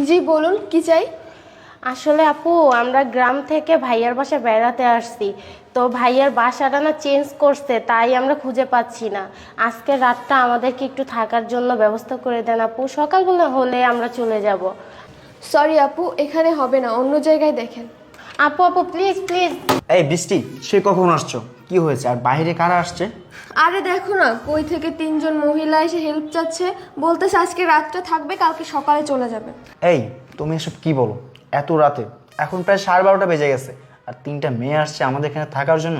জি বলুন, কি চাই? আসলে আপু আমরা গ্রাম থেকে ভাইয়ার বাসায় বেড়াতে আসছি। তো ভাইয়ার বাসাটা না চেঞ্জ করছে, তাই আমরা খুঁজে পাচ্ছি না। আজকের রাতটা আমাদেরকে একটু থাকার জন্য ব্যবস্থা করে দেন আপু, সকালবেলা হলে আমরা চলে যাব। সরি আপু, এখানে হবে না, অন্য জায়গায় দেখেন। আপু আপু প্লিজ প্লিজ। এই বৃষ্টি, সে কখন আসছো? কি হয়েছে? আর বাইরে কারা আসছে? আরে দেখো না, কই থেকে তিনজন মহিলা এসে হেল্প চাচ্ছে, বলতেছে আজকে রাতটা থাকবে, কালকে সকালে চলে যাবে। এই তুমি এসব কি বলো? এত রাতে, এখন প্রায় 12:30 বেজে গেছে, আর 3টা মেয়ে আসছে আমাদের এখানে থাকার জন্য।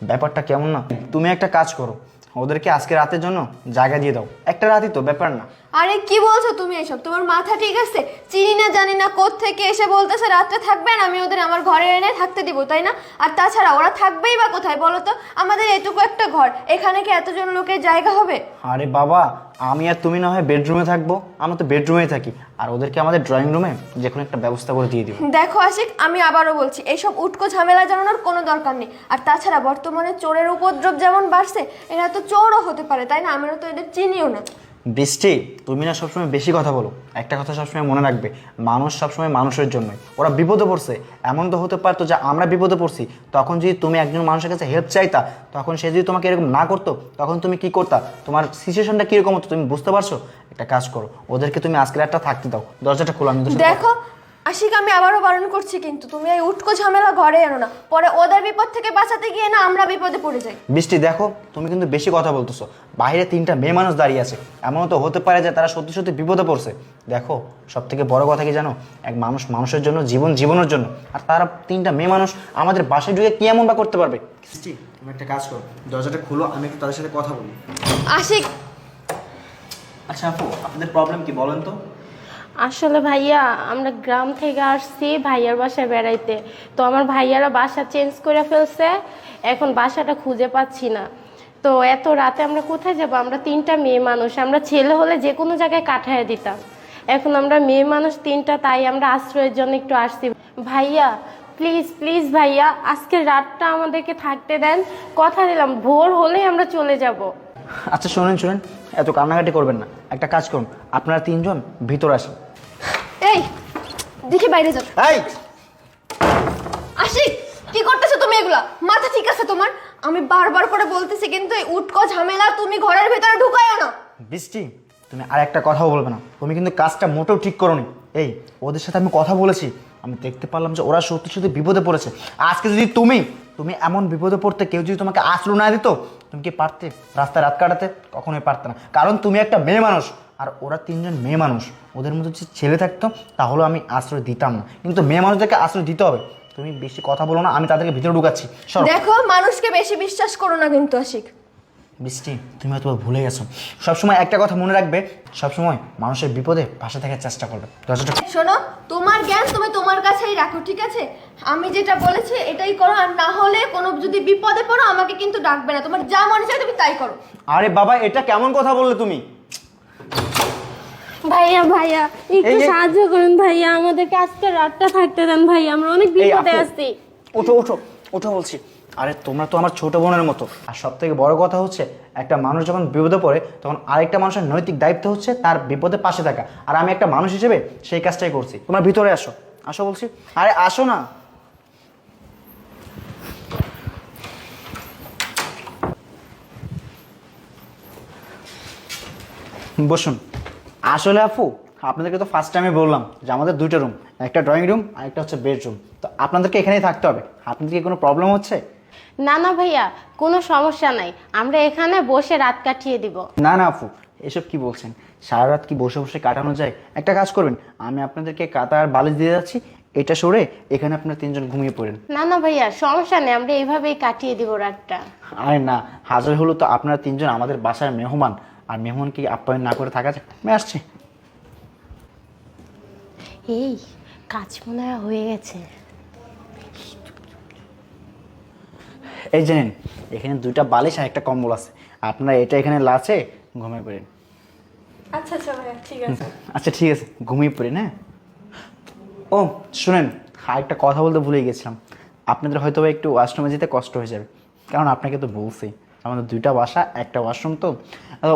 ব্যাপারটা কেমন না? তুমি একটা কাজ করো, ওদেরকে আজকে রাতের জন্য জায়গা দিয়ে দাও। একটা রাতই তো, ব্যাপার না। আরে কি বলছো তুমি এসব? তোমার মাথা ঠিক আছে? চিনি না জানি না কোত্থেকে এসে বলতেছে রাতটা থাকবেন, আমি ওদের আমার ঘরে এনে থাকতে দিব, তাই না? আর তাছাড়া ওরা থাকবেই বা কোথায় বলো তো? আমাদের এটুকু একটা ঘর, এখানে কি এতজন লোকের জায়গা হবে? আরে বাবা, আমি আর তুমি না হয় বেডরুমে থাকবো, আমরা তো বেডরুমেই থাকি, আর ওদেরকে আমাদের ড্রয়িং রুমে যে কোনো একটা ব্যবস্থা করে দিয়ে দিব। দেখো আশিক, আমি আবারও বলছি, এইসব উটকো ঝামেলা জানানোর কোনো দরকার নেই। আর তাছাড়া বর্তমানে চোরের উপদ্রব যেমন বাড়ছে, এরা তো চোরও হতে পারে, তাই না? আমরা তো এদের চিনিও না। বৃষ্টি, তুমি না সবসময় বেশি কথা বলো। একটা কথা সবসময় মনে রাখবে, মানুষ সবসময় মানুষের জন্যই। ওরা বিপদে পড়ছে, এমন তো হতে পারতো যে আমরা বিপদে পড়ছি, তখন যদি তুমি একজন মানুষের কাছে হেল্প চাইতা, তখন সে যদি তোমাকে এরকম না করতো, তখন তুমি কি করতা? তোমার সিচুয়েশনটা কীরকম হতো তুমি বুঝতে পারছো? একটা কাজ করো, ওদেরকে তুমি আজকে রাতটা থাকতে দাও, দরজাটা খোলা। আমি দেখো আশিক, আমি আবারও বারণ করছি, কিন্তু তুমি এই উটকো ঝামেলা ঘরে এনো না, পরে ওদের বিপদ থেকে বাঁচাতে গিয়ে না আমরা বিপদে পড়ে যাই। বৃষ্টি দেখো, তুমি কিন্তু বেশি কথা বলতেছো। বাইরে 3টা মেয়ে মানুষ দাঁড়িয়ে আছে, এমনও তো হতে পারে যে তারা সত্যি সত্যি বিপদে পড়ছে। দেখো, সব থেকে বড় কথা কি জানো? এক মানুষ মানুষের জন্য, জীবন জীবনের জন্য, আর তারা 3টা মেয়ে মানুষ আমাদের বাসায় ঢুকে কি এমন বা করতে পারবে? বৃষ্টি, তুমি একটা কাজ করো, দরজাটা খুলো, আমি একটু তাদের সাথে কথা বলি। আশিক, আচ্ছা আপু, আপনাদের প্রবলেম কি বলেন তো? আসলে ভাইয়া আমরা গ্রাম থেকে আসছি ভাইয়ার বাসায় বেড়াইতে। তো আমার ভাইয়ারা বাসা চেঞ্জ করে ফেলছে, এখন বাসাটা খুঁজে পাচ্ছি না। তো এত রাতে আমরা কোথায় যাব? আমরা 3টা মেয়ে মানুষ, আমরা ছেলে হলে যে কোনো জায়গায় কাটায় দিতাম। এখন আমরা মেয়ে মানুষ 3টা, তাই আমরা আশ্রয়ের জন্য একটু আসছি। ভাইয়া প্লিজ প্লিজ ভাইয়া, আজকের রাতটা আমাদেরকে থাকতে দেন, কথা দিলাম ভোর হলেই আমরা চলে যাব। আচ্ছা শোনেন শোনেন, এত কান্নাকাটি করবেন না। একটা কাজ করুন, আপনারা 3জন ভিতর আসেন। এই দেখি বাইরে যাও। এই আশিক, কি করতেছো তুমি এগুলা? মাথা ঠিক আছে তোমার? আমি বারবার করে বলতেছি, কিন্তু এই উটকো ঝামেলা তুমি ঘরের ভেতরে ঢুকায়ও না। বৃষ্টি, তুমি আর একটা কথাও বলবে না। তুমি কিন্তু কাজটা মোটেও ঠিক করোনি। এই, ওদের সাথে আমি কথা বলেছি, আমি দেখতে পারলাম যে ওরা সত্যি সত্যি বিপদে পড়েছে। আজকে যদি তুমি তুমি এমন বিপদে পড়তে, কেউ যদি তোমাকে আশ্রয় না দিত, তুমি কি পারতে রাস্তায় রাত কাটাতে? কখনোই পারতে না, কারণ তুমি একটা মেয়ে মানুষ, আর ওরা 3জন মেয়ে মানুষ। ওদের মধ্যে যদি ছেলে থাকতো তাহলে আমি আশ্রয় দিতাম না, কিন্তু মেয়ে মানুষদেরকে আশ্রয় দিতে হবে। তুমি বেশি কথা বলো না, আমি তাদেরকে ভিতরে ঢুকাচ্ছি। সরো। দেখো, মানুষকে বেশি বিশ্বাস করো না কিন্তু আশিক। বৃষ্টি, তুমি হয়তো ভুলে গেছো, সবসময় একটা কথা মনে রাখবে, সবসময় মানুষের বিপদে পাশে থাকার চেষ্টা করবে। দরজাটা শোনো, তোমার জ্ঞান তুমি তোমার কাছেই রাখো, ঠিক আছে? আমি যেটা বলেছি এটাই করো, আর না হলে কোনো যদি বিপদে পড়ো আমাকে কিন্তু ডাকবে না। তোমার যা মনে চায় তুমি তাই করো। আরে বাবা, এটা কেমন কথা বললে তুমি? ভাইয়া ভাইয়া একটু এই যে- সাহায্য করুন ভাইয়া, আমাদেরকে আজকে রাতটা থাকতে দেন ভাইয়া, আমরা অনেক এই বিপদে আপু, আছি। ওঠো ওঠো ওঠো বলছি। আরে তোমরা তো আমার ছোট বোনের মতো, আর সব থেকে বড় কথা হচ্ছে, একটা মানুষ যখন বিপদে পড়ে তখন আরেকটা মানুষের নৈতিক দায়িত্ব হচ্ছে তার বিপদে পাশে থাকা, আর আমি একটা মানুষ হিসেবে সেই কাজটাই করছি। তোমরা ভিতরে আসো, আসো বলছি। আরে আসো না। বসুন। আসলে আপু, আপনাদেরকে তো ফার্স্ট টাইমে বললাম যে আমাদের 2টা রুম, একটা ড্রয়িং রুম আর একটা হচ্ছে বেডরুম। তো আপনাদেরকে এখানেই থাকতে হবে। আপনাদের কি কোনো প্রবলেম হচ্ছে? না না ভাইয়া, কোনো সমস্যা নাই, আমরা এখানে বসে রাত কাটিয়ে দিব। না না আপু, এসব কি বলছেন? সারা রাত কি বসে বসে কাটানো যায়? একটা কাজ করবেন, আমি আপনাদেরকে কাঁথা আর বালিশ দিয়ে যাচ্ছি, এটা সরে এখানে আপনারা 3জন ঘুমিয়ে পড়েন। না না ভাইয়া, সমস্যা নেই, আমরা এইভাবেই কাটিয়ে দিব রাতটা। আরে না, হাজার হলো তো আপনারা 3জন আমাদের বাসার মেহমান, আর মেহমানকে আপ্যায়ন না করে থাকা যায়? আমি আসছি। এই কাজ মনে হয় হয়ে গেছে। এই জানেন, এখানে 2টা বালিশ আর একটা কম্বল আছে, আপনারা এটা এখানে লাচে ঘুমিয়ে পড়েন। আচ্ছা আচ্ছা ভাইয়া, ঠিক আছে। আচ্ছা ঠিক আছে, ঘুমিয়ে পড়েন। হ্যাঁ, ও শুনেন, আরেকটা কথা বলতে ভুলে গেছিলাম। আপনাদের হয়তো একটু ওয়াশরুমে যেতে কষ্ট হয়ে যাবে, কারণ আপনাকে তো বলছি আমাদের 2টা বাসা, একটা ওয়াশরুম। তো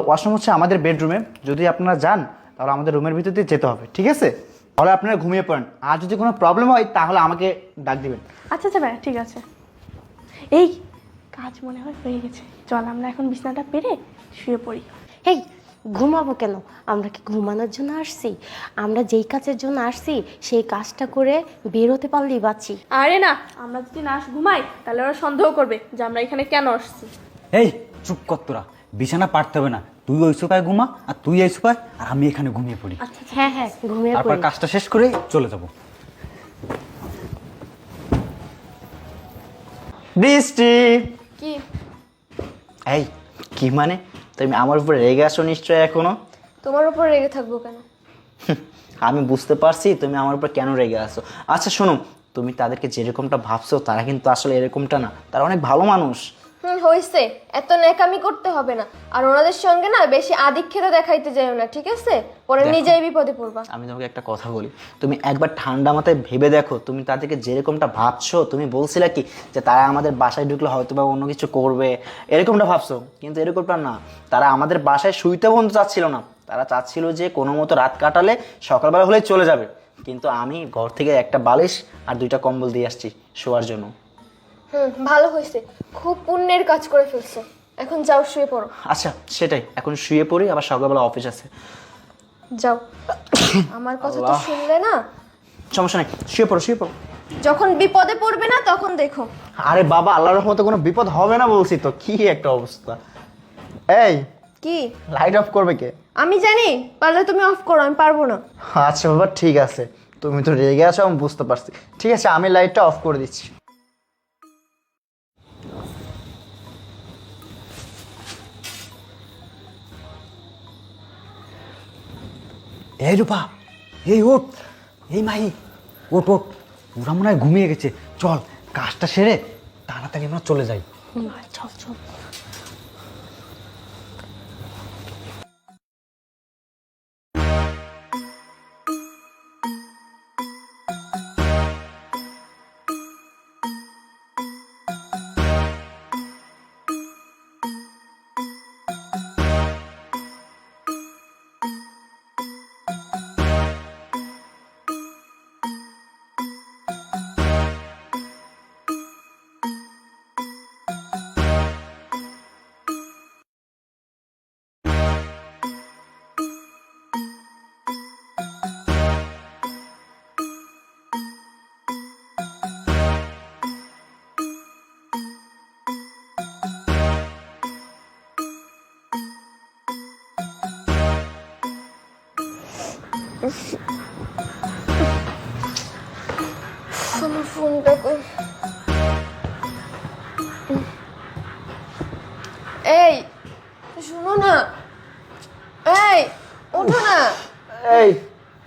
ওয়াশরুম হচ্ছে আমাদের বেডরুমে, যদি আপনারা যান তাহলে আমাদের রুমের ভিতর দিয়ে যেতে হবে, ঠিক আছে? তাহলে আপনারা ঘুমিয়ে পড়েন, আর যদি কোনো প্রবলেম হয় তাহলে আমাকে ডাক দিবেন। আচ্ছা আচ্ছা ভাইয়া ঠিক আছে। এই কাজ মনে হয় হয়ে গেছে, চল আমরা এখন বিছানাটা পেরে শুয়ে পড়ি। এই ঘুমাবো কেন? আমরা কি ঘুমানোর জন্য আসছি? আমরা যেই কাজের জন্য আসছি সেই কাজটা করে বের হতে পারলেই বাঁচি। আরে না, আমরা যদি না ঘুমাই তাহলে ওরা সন্দেহ করবে যে আমরা এখানে কেন আসছি। এই চুপ কর তোরা, বিছানা পারতে হবে না, তুই ওই সোফায় ঘুমা আর তুই এই সোফায়, আর আমি এখানে ঘুমিয়ে পড়ি। হ্যাঁ হ্যাঁ, ঘুমিয়ে তারপর পড়ি। কাজটা শেষ করে চলে যাব। বৃষ্টি, কি এই কি মানে তুমি আমার উপর রেগে আসো নিশ্চয় এখনো? তোমার উপর রেগে থাকবো কেন? আমি বুঝতে পারছি তুমি আমার উপর কেন রেগে আসো। আচ্ছা শোনো, তুমি তাদেরকে যেরকমটা ভাবছো তারা কিন্তু আসলে এরকমটা না, তারা অনেক ভালো মানুষ। হইছে, এত নেকামি করতে হবে না। আর ওনাদের সঙ্গে না বেশি আধিক্যতা দেখাইতে যাইও না, ঠিক আছে? পরে দেখো, নিজেই বিপদে পড়বা। আমি তোমাকে একটা কথা বলি, তুমি একবার ঠান্ডা মাথায় ভেবে দেখো, তুমি তাদেরকে যেরকমটা ভাবছো, তুমি বলছিলে কি যে তারা আমাদের বাসায় ঢুকলে হয়তো বা অন্য কিছু করবে, এরকমটা ভাবছো, কিন্তু এরকমটা না। তারা আমাদের বাসায় শুইতে পর্যন্ত চাচ্ছিল না, তারা চাচ্ছিল যে কোনো মতো রাত কাটালে সকালবেলা হলে চলে যাবে। কিন্তু আমি ঘর থেকে একটা বালিশ আর 2টা কম্বল দিয়ে আসছি শোয়ার জন্য। ভালো হয়েছে, খুব পুণ্যের কাজ করে ফেলছো। এখন যাও শুয়ে পড়ো। আচ্ছা সেটাই, এখন শুয়ে পড়ি, আবার সকালবেলা অফিস আছে। যাও, আমার কথা তো শুনলে না। সমস্যা নেই, শুয়ে পড়ো শুয়ে পড়ো। যখন বিপদে পড়বে না তখন দেখো। আরে বাবা, আল্লাহর রহমতে কোনো বিপদ হবে না বলছি তো, কি একটা অবস্থা। এই কি লাইট অফ করবে কে? আমি জানি, পারলে তুমি অফ করো, আমি পারবো না। আচ্ছা বাবা ঠিক আছে, তুমি তো রেগে আছো আমি বুঝতে পারছি। ঠিক আছে, আমি লাইটটা অফ করে দিচ্ছি। এই রূপা, এই ওঠ, এই মাহি, ওঠ ওঠ, ওরা মনে হয় ঘুমিয়ে গেছে। চল কাজটা সেরে তাড়াতাড়ি আমরা চলে যাই। চল চল। আমার ফোনটা কই? এই শুনো না, এই ওঠো না। এই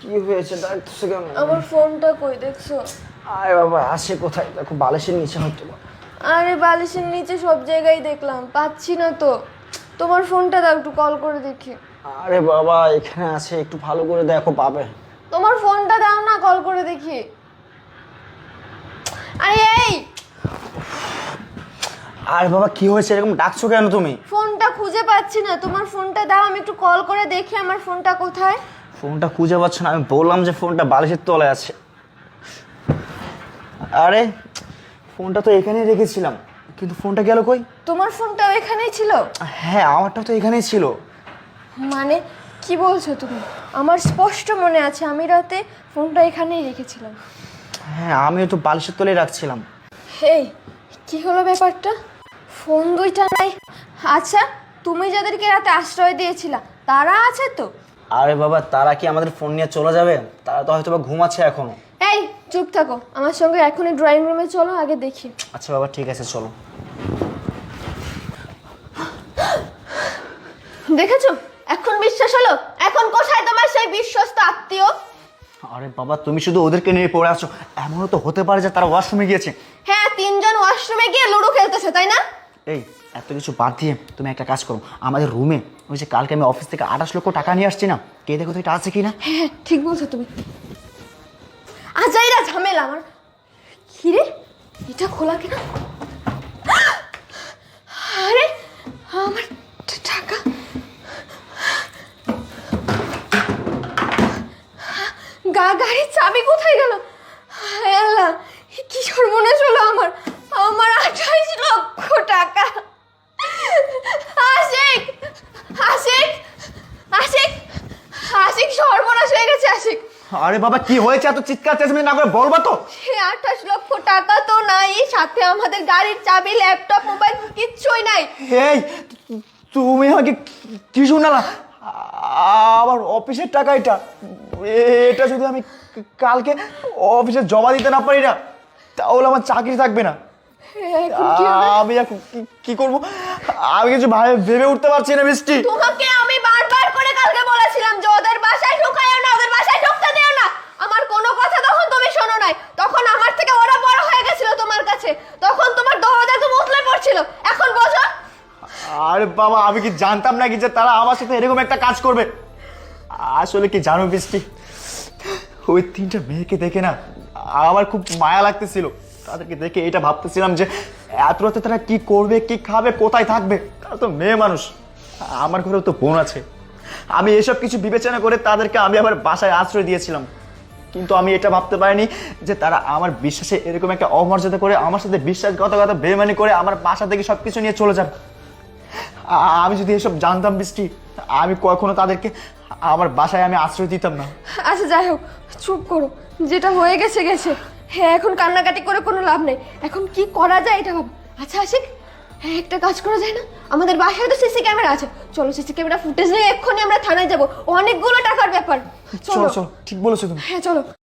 কি হয়েছে, ডাকতেছো কেন? আমার ফোনটা কই দেখছো? আরে বাবা, আসে কোথায়? দেখো বালিশের নিচে হয়তো। আরে বালিশের নিচে সব জায়গায় দেখলাম, পাচ্ছি না তো। তোমার ফোনটা দাও, একটু কল করে দেখি। আরে বাবা, এখানে আছে, একটু ভালো করে দেখো পাবে। তোমার ফোনটা দাও না, কল করে দেখি। আরে এই আরে বাবা কি হয়েছে, এরকম ডাকছো কেন তুমি? ফোনটা খুঁজে পাচ্ছি না, তোমার ফোনটা দাও, আমি একটু কল করে দেখি আমার ফোনটা কোথায়। ফোনটা খুঁজে পাচ্ছ না? আমি বললাম যে ফোনটা বালিশের তলায় আছে। আরে ফোনটা তো এখানেই রেখেছিলাম, কিন্তু ফোনটা গেল কই? তোমার ফোনটাও এখানেই ছিল? হ্যাঁ, আমারটা তো এখানেই ছিল। মানে কি বলছো তুমি? আমার স্পষ্ট মনে আছে আমি রাতে ফোনটা এখানেই রেখেছিলাম। হ্যাঁ, আমিও তো বালিশের তলায় রাখছিলাম। এই কি হলো ব্যাপারটা? ফোন দুইটা নাই। আচ্ছা, তুমি যাদেরকে রাতে আশ্রয় দিয়েছিলা তারা আছে তো? আরে বাবা, তারা কি আমাদের ফোন নিয়ে চলে যাবে? তারা তো হয়তো বা ঘুমাচ্ছে এখনো। এই চুপ থাকো, আমার সঙ্গে এখনই ড্রয়িং রুমে চলো, আগে দেখি। আচ্ছা বাবা ঠিক আছে, চলো। দেখেছো, এখন বিশ্বাস হলো? এখন কোথায় তোমার সেই বিশ্বস্ত আত্মীয়? আরে বাবা, তুমি শুধু ওদেরকে নিয়ে পড়ে আছো, এমনও তো হতে পারে যে তারা ওয়াশরুমে গিয়েছে। হ্যাঁ, 3 জন ওয়াশরুমে গিয়ে লুডো খেলতেছে, তাই না? এই এত কিছু বাদ দিয়ে তুমি একটা কাজ করো, আমাদের রুমে ওই যে কালকে আমি অফিস থেকে 28 লক্ষ টাকা নিয়ে আসছি না, কে দেখো তো এটা আছে কিনা। হ্যাঁ ঠিক বলছো তুমি। আজাইরা ঝামেলা আমার। কিরে, এটা খোলা কিনা? আরে আমার টাকা। গাড়ির চাবি কোথায় গেল? হায় আল্লাহ, এ কি সর্বনাশ হলো আমার! আমার 28 লক্ষ টাকা! আশিক, আশিক, আশিক, আশিক, সর্বনাশ হয়ে গেছে আশিক। আরে বাবা কি হয়েছে, এত চিৎকার চেঁচামেচি না করে বলবা তো? সে 28 লক্ষ টাকা তো নাই, সাথে আমাদের গাড়ির চাবি, ল্যাপটপ, মোবাইল কিচ্ছুই নাই। এই তুমি আমাকে কি শোনালা? আমার অফিসের টাকা এটা, এটা যদি আমি কালকে অফিসে জমা দিতে না পারি না, তাহলে আমার চাকরি থাকবে না। এখন কি হবে? আমি এখন কি করব? আমি কিছু ভেবে উঠতে পারছি না বৃষ্টি। তোমাকে আমি বারবার করে কালকে বলেছিলাম যে ওদের বাসায় ঢুকায়ও না, ওদের বাসায় ঢুকতে দিও না। আমার কোনো কথা তখন তুমি শোনো নাই। তখন আমার থেকে ওরা বড় হয়ে গেছিল তোমার কাছে, তখন তোমার দরজা তো মুতলে পড়ছিল। এখন বোঝো? আরে বাবা, আমি কি জানতাম নাকি যে তারা আমার সাথে এরকম একটা কাজ করবে? আসলে কি জানো বৃষ্টি, ওই 3টা মেয়েকে দেখে না আমার খুব মায়া লাগতেছিল। তাদেরকে দেখে এটা ভাবতেছিলাম যে এত রাতে তারা কি করবে, কি খাবে, কোথায় থাকবে। তারা তো মেয়ে মানুষ, আমার ঘরেও তো বোন আছে। আমি এসব কিছু বিবেচনা করে তাদেরকে আমি আমার বাসায় আশ্রয় দিয়েছিলাম, কিন্তু আমি এটা ভাবতে পারিনি যে তারা আমার বিশ্বাসে এরকম একটা অমর্যাদা করে, আমার সাথে বিশ্বাসঘাতকতা বেইমানি করে আমার বাসা থেকে সবকিছু নিয়ে চলে যাবে। আমি যদি এসব জানতাম বৃষ্টি, আমি কখনো তাদেরকে আমার বাসায় আমি আশ্রয় দিতাম না। আচ্ছা যাই হোক, চুপ করো, যেটা হয়ে গেছে গেছে। হ্যাঁ, এখন কান্নাকাটি করে কোনো লাভ নেই। এখন কি করা যায় এটা ভাব। আচ্ছা আশিক, হ্যাঁ একটা কাজ করা যায় না? আমাদের বাসায় তো সিসি ক্যামেরা আছে, চলো সিসি ক্যামেরা ফুটেজ নিয়ে এক্ষুনি আমরা থানায় যাবো। অনেকগুলো টাকার ব্যাপার। চলো চলো, ঠিক বলেছো তুমি। হ্যাঁ চলো।